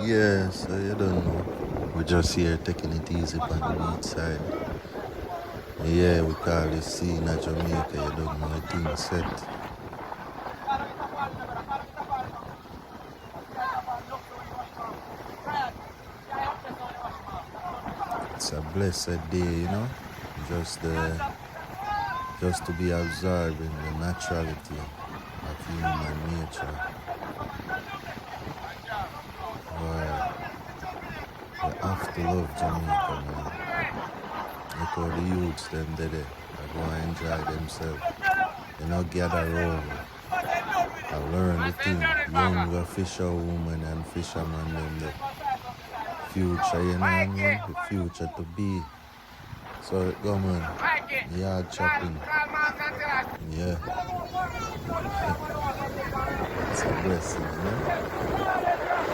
Yeah, so you don't know. We're just here taking it easy on the beach side. Yeah, we call this sea in Jamaica, you don't know a thing set. It's a blessed day, you know. Just just to be observing the naturality of human nature. Why you have to love Jamaica, man. Look how the youths them there, they go and enjoy themselves. You know, gather round. I learn the thing. Younger fisherwoman and fisherman them the future, you know what I mean? The future to be. So it go man. Yard chopping. Yeah. It's a blessing, you know?